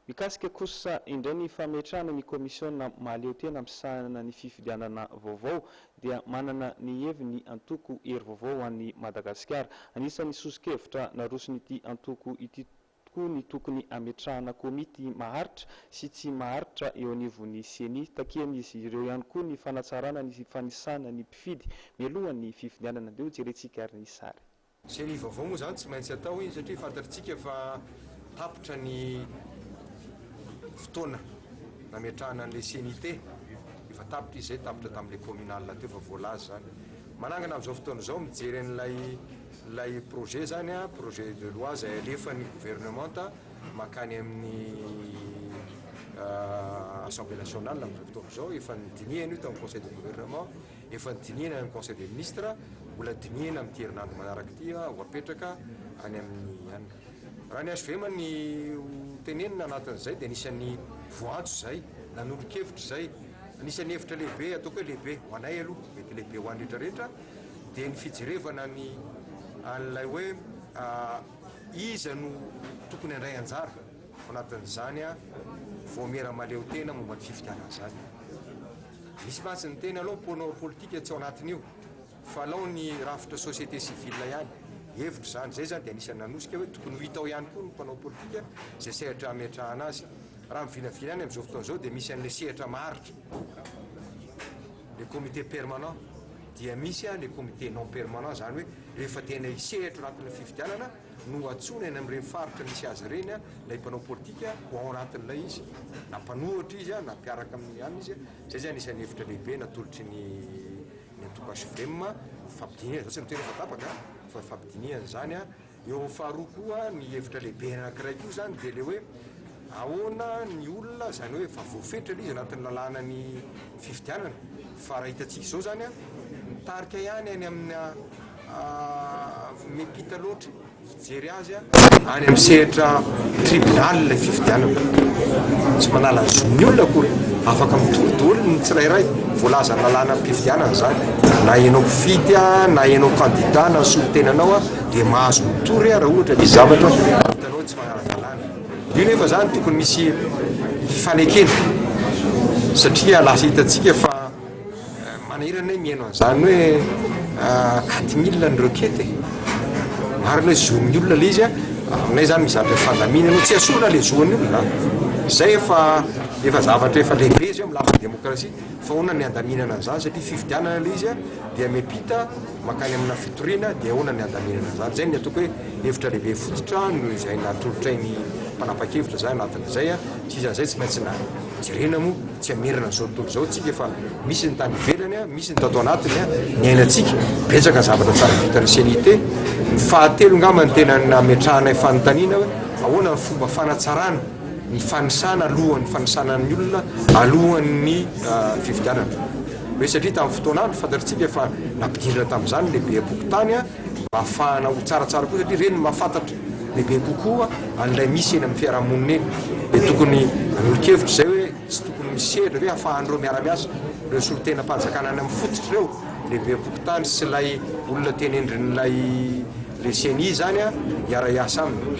Mikasika kosa indray ny fametrahana ny komisiona mahaleo tena ampiasana ny fifidianana vaovao dia manana ny heviny antoko hery vaovao an'ny Madagasikara. Anisan'ny sosokevitra naroson'ity antoko ity tokoa ny tokony ametrahana komity maharitra sy tsy maharitra eo anivon'ny CENI. Taken'izy ireo ihany koa ny fanatsarana ny fanisana ny mpifidy mialohan'ny fifidianana. Deo jerentsika ary ny sary. CENI vaovao moa zany tsy maintsy atao izy satria fantatritsika fa tapitra ny fotoana nametrahana an'le CENI efa tapitra izy zay tapitra tamin'le communal teo fa voalaza zany manangana amin'izao fotoana izao mijery an'ilay projet zany a projet de loi zay alefan'ny gouvernement makany amin'ny Assemblée nationale amin'izao fotoana izao efa nidinihana io tamin'ny conseil de gouvernement efa nidinihana amin'ny conseil des ministres mbola dinihana amin'ny herinandro manaraka ity ho apetraka any amin'ny any raha ny azo vema ny tenenina anatin'izay dia anisan'ny voantso zay nanolo-kevitra zay anisan'ny hevitra lehibe ataoko hoe lehibe ho anay aloha mety lehibe ho an'ny rehetrarehetra dia ny fijerevana an'ilay hoe iza no tokony handray anjara ao anatin'izany a voamera maleo tena momba ny fifidianana zany. Misy mantsy ny tena aloha mponao politika tsy ao anatin'io fa alao ny rafitra société civile ihany hevitra zany zay zany dia anisany nanosika hoe tokony ho hitao ihany koa ny mpanao politika zay sehatra ametrahana azy. Raha mivinavina any amin'izao fotoana izao dia misy an'le sehatra maharitra le comité permanent dia misy le comité non permanent zany hoe rehefa tena hisehatra anatin'ny fifidianana no atsony any amin'ireny faritra misy azy ireny lay mpanao politika ho ao anatin'ilay izy na mpanohitra izy na mpiaraka amin'ny any izy zay zay anisan'ny hevitra lehibe natolotry ny antoko HVM fampidiniana zao tsy ny tena fatapaka fa fampidiniana zany eo faharoa koa ny hevitra lehibe anankiray koa zany dia le hoe ahoana ny olona zany hoe fa voafetra izy anatin'ny lalàna ny fifidianana fa raha hitantsika izao zany mitarika ihany any amin'ny mepita loatra fijery azy any amin'ny sehatra tribunal ilay fifidianana tsy manala zony olona akory afaka mitolotolo ny tsirairay voalaza ny lalàna mpifidianana zany na ianao mpifidy na ianao candidat na solotenanao dia mahazo mitory raha ohatra misy zavatra hitanao tsy manara-dalàna. Io nefa zany tokony misy fanekena satria lasa hitantsika fa manahirana hoe mihaino an'izany hoe 4000 ny requête marina hoe zonin'ny olona le izy aminay zany mizatra fandamina anao tsy asorana le zoan'ny olona zay efa zavatra efa lehibe izy amin'ny lafiny démocratie fa hoana ny andaminana an'izany satria fifidianana le izy dia mepita makany amina fitoriana dia hoana ny andaminana an'izany zay ny ataoko hoe hevitra lehibe fototra no izay natolotrainy mpanapa-kevitra zay anatin'izay tsy izany zay tsy maintsy na jerena moa tsy hamerina n'izao tontolo izao tsika fa misy ny tany ivelany misy ny tato anatiny ny ainatsika betsaka zavatra tsara vitany CENI ny fahatelo ngambany tena nametrahana fanontaniana hoe ahoana ny fomba fanatsarana ny fanisana alohan'ny fanisana ny olona alohan'ny fifidianana hoe satria tamin'ny fotoanandro fantatritsika fa nampidirana tamin'izany lehibe apokotany mba ahafahana ho tsaratsara koa satria reny mahafantatra lehibe kokoa an'ilay misy eny amin'ny fiarahamonina eny dia tokony nanolo-kevitra zay hoe tsy tokony misehatra hoe ahafahan'ireo miara-miasa ireo solotena-panjakana any amin'ny fototra ireo lehibe apokotany sy ilay olona tenendrin'ilay le CENI zany hiara-iasa aminy.